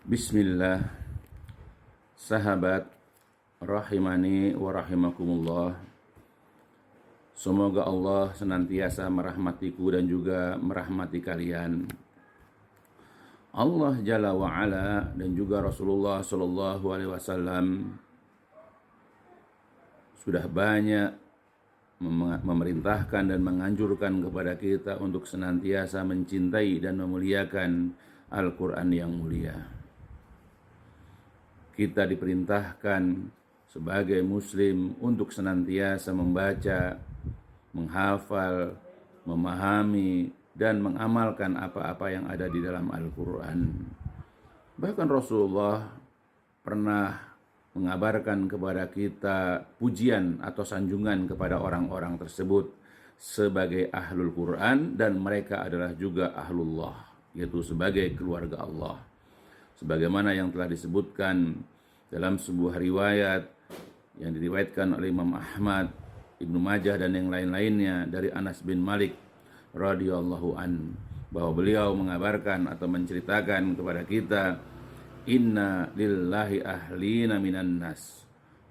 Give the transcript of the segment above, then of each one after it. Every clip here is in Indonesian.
Bismillah, sahabat rahimani wa rahimakumullah. Semoga Allah senantiasa merahmatiku dan juga merahmati kalian. Allah Jalla wa Ala dan juga Rasulullah Sallallahu Alaihi Wasallam sudah banyak memerintahkan dan menganjurkan kepada kita untuk senantiasa mencintai dan memuliakan Al-Quran yang mulia. Kita diperintahkan sebagai muslim untuk senantiasa membaca, menghafal, memahami, dan mengamalkan apa-apa yang ada di dalam Al-Quran. Bahkan Rasulullah pernah mengabarkan kepada kita pujian atau sanjungan kepada orang-orang tersebut sebagai ahlul Quran, dan mereka adalah juga ahlullah, yaitu sebagai keluarga Allah. Sebagaimana yang telah disebutkan dalam sebuah riwayat yang diriwayatkan oleh Imam Ahmad, Ibnu Majah dan yang lain-lainnya dari Anas bin Malik radhiyallahu an, bahwa beliau mengabarkan atau menceritakan kepada kita, inna lillahi ahlina minan nas.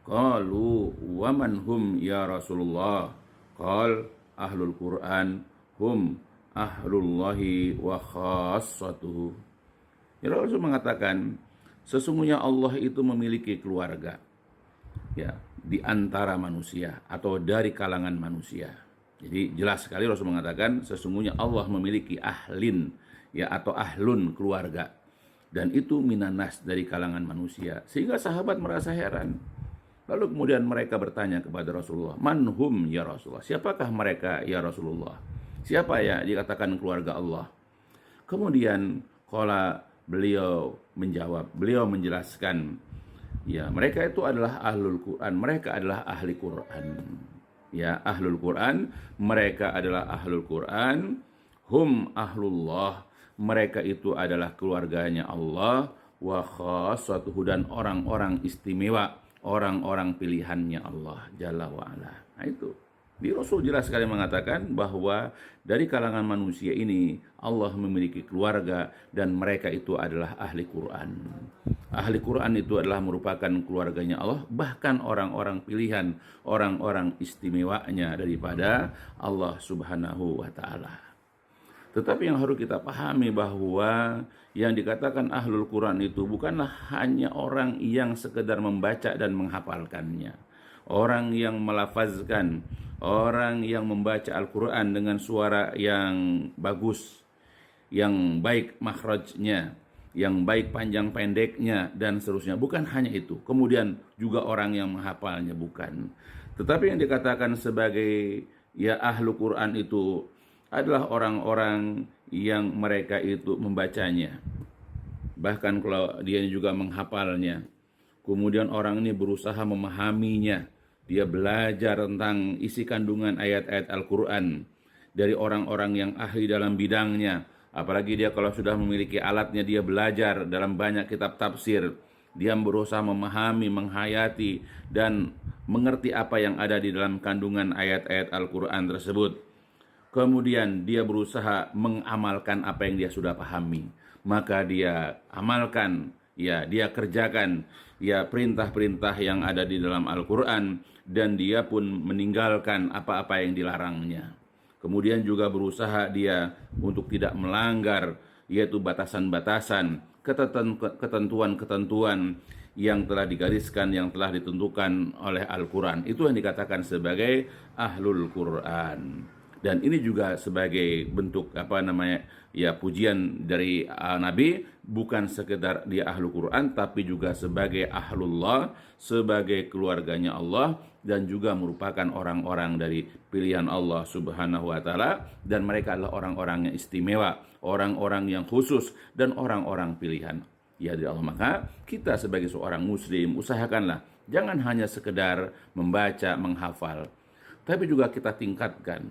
Qalu wa man hum ya Rasulullah? Qal ahlul Quran hum ahlullahi wa khassatuhu. Ya, Rasul mengatakan sesungguhnya Allah itu memiliki keluarga, ya, di antara manusia atau dari kalangan manusia. Jadi jelas sekali Rasul mengatakan sesungguhnya Allah memiliki ahlin, ya, atau ahlun, keluarga, dan itu minanas, dari kalangan manusia. Sehingga sahabat merasa heran. Lalu kemudian mereka bertanya kepada Rasulullah, manhum ya Rasulullah? Siapakah mereka ya Rasulullah? Siapa ya dikatakan keluarga Allah? Kemudian beliau menjawab, beliau menjelaskan, ya, mereka itu adalah ahlul Quran, mereka adalah ahli Quran. Ya, ahlul Quran, mereka adalah ahlul Quran, hum ahlullah, mereka itu adalah keluarganya Allah, wa khassatuhu, dan orang-orang istimewa, orang-orang pilihannya Allah Jalla wa Ala. Nah itu. Di Rasul jelas sekali mengatakan bahwa dari kalangan manusia ini Allah memiliki keluarga dan mereka itu adalah ahli Quran. Ahli Quran itu adalah merupakan keluarganya Allah, bahkan orang-orang pilihan, orang-orang istimewanya daripada Allah Subhanahu wa Ta'ala. Tetapi yang harus kita pahami bahwa yang dikatakan ahlul Quran itu bukanlah hanya orang yang sekedar membaca dan menghafalkannya, orang yang melafazkan, orang yang membaca Al-Quran dengan suara yang bagus, yang baik makhrajnya, yang baik panjang pendeknya, dan seterusnya. Bukan hanya itu. Kemudian juga orang yang menghafalnya, bukan. Tetapi yang dikatakan sebagai ya ahlu Quran itu adalah orang-orang yang mereka itu membacanya, bahkan kalau dia juga menghafalnya. Kemudian orang ini berusaha memahaminya. Dia belajar tentang isi kandungan ayat-ayat Al-Quran dari orang-orang yang ahli dalam bidangnya. Apalagi dia kalau sudah memiliki alatnya, dia belajar dalam banyak kitab tafsir. Dia berusaha memahami, menghayati, dan mengerti apa yang ada di dalam kandungan ayat-ayat Al-Quran tersebut. Kemudian dia berusaha mengamalkan apa yang dia sudah pahami. Maka dia amalkan, ya, dia kerjakan, ya, perintah-perintah yang ada di dalam Al-Quran, dan dia pun meninggalkan apa-apa yang dilarangnya. Kemudian juga berusaha dia untuk tidak melanggar, yaitu batasan-batasan, ketentuan-ketentuan yang telah digariskan, yang telah ditentukan oleh Al-Quran. Itu yang dikatakan sebagai ahlul Quran. Dan ini juga sebagai bentuk pujian dari Nabi, bukan sekedar dia ahlu Quran, tapi juga sebagai ahlullah, sebagai keluarganya Allah, dan juga merupakan orang-orang dari pilihan Allah Subhanahu wa Ta'ala, dan mereka adalah orang-orang yang istimewa, orang-orang yang khusus, dan orang-orang pilihan ya dari Allah. Maka kita sebagai seorang muslim, usahakanlah jangan hanya sekedar membaca, menghafal, tapi juga kita tingkatkan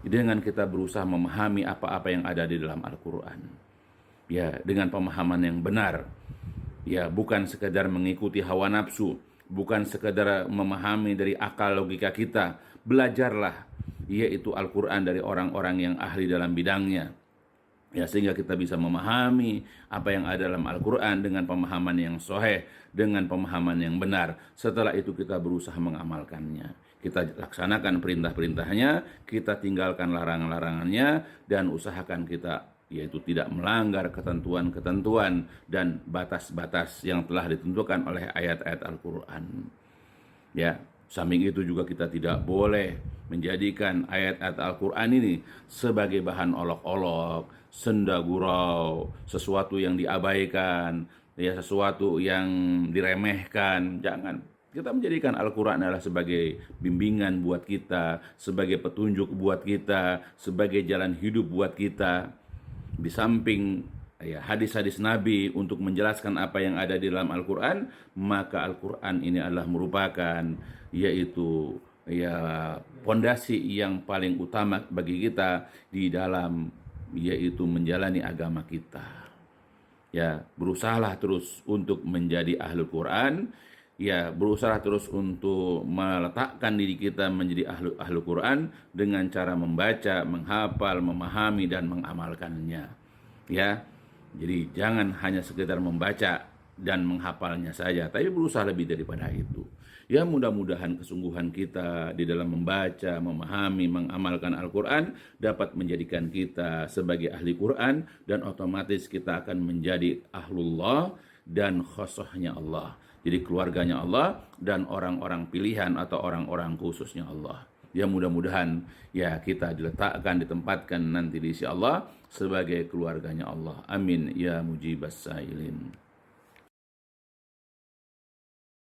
dengan kita berusaha memahami apa-apa yang ada di dalam Al-Quran, ya, dengan pemahaman yang benar, ya, bukan sekedar mengikuti hawa nafsu, bukan sekedar memahami dari akal logika kita. Belajarlah, yaitu Al-Quran, dari orang-orang yang ahli dalam bidangnya, Ya, sehingga kita bisa memahami apa yang ada dalam Al-Quran dengan pemahaman yang sahih, dengan pemahaman yang benar. Setelah itu kita berusaha mengamalkannya. Kita laksanakan perintah-perintahnya, kita tinggalkan larangan-larangannya, dan usahakan kita yaitu tidak melanggar ketentuan-ketentuan dan batas-batas yang telah ditentukan oleh ayat-ayat Al-Quran. Ya, samping itu juga kita tidak boleh menjadikan ayat-ayat Al-Quran ini sebagai bahan olok-olok, senda gurau, sesuatu yang diabaikan, ya sesuatu yang diremehkan. Jangan. Kita menjadikan Al-Quran adalah sebagai bimbingan buat kita, sebagai petunjuk buat kita, sebagai jalan hidup buat kita. Di samping ya, hadis-hadis Nabi untuk menjelaskan apa yang ada di dalam Al-Quran, maka Al-Quran ini adalah merupakan yaitu ya pondasi yang paling utama bagi kita di dalam yaitu menjalani agama kita. Ya, berusahalah terus untuk menjadi ahlul Quran. Ya, berusaha terus untuk meletakkan diri kita menjadi ahlu Quran dengan cara membaca, menghafal, memahami, dan mengamalkannya. Ya, jadi jangan hanya sekedar membaca dan menghafalnya saja, tapi berusaha lebih daripada itu. Ya, mudah-mudahan kesungguhan kita di dalam membaca, memahami, mengamalkan Al-Quran dapat menjadikan kita sebagai ahli Quran, dan otomatis kita akan menjadi ahlullah dan khosohnya Allah. Jadi keluarganya Allah dan orang-orang pilihan atau orang-orang khususnya Allah. Ya, mudah-mudahan ya kita diletakkan, ditempatkan nanti di sisi Allah sebagai keluarganya Allah. Amin ya mujibas sailin.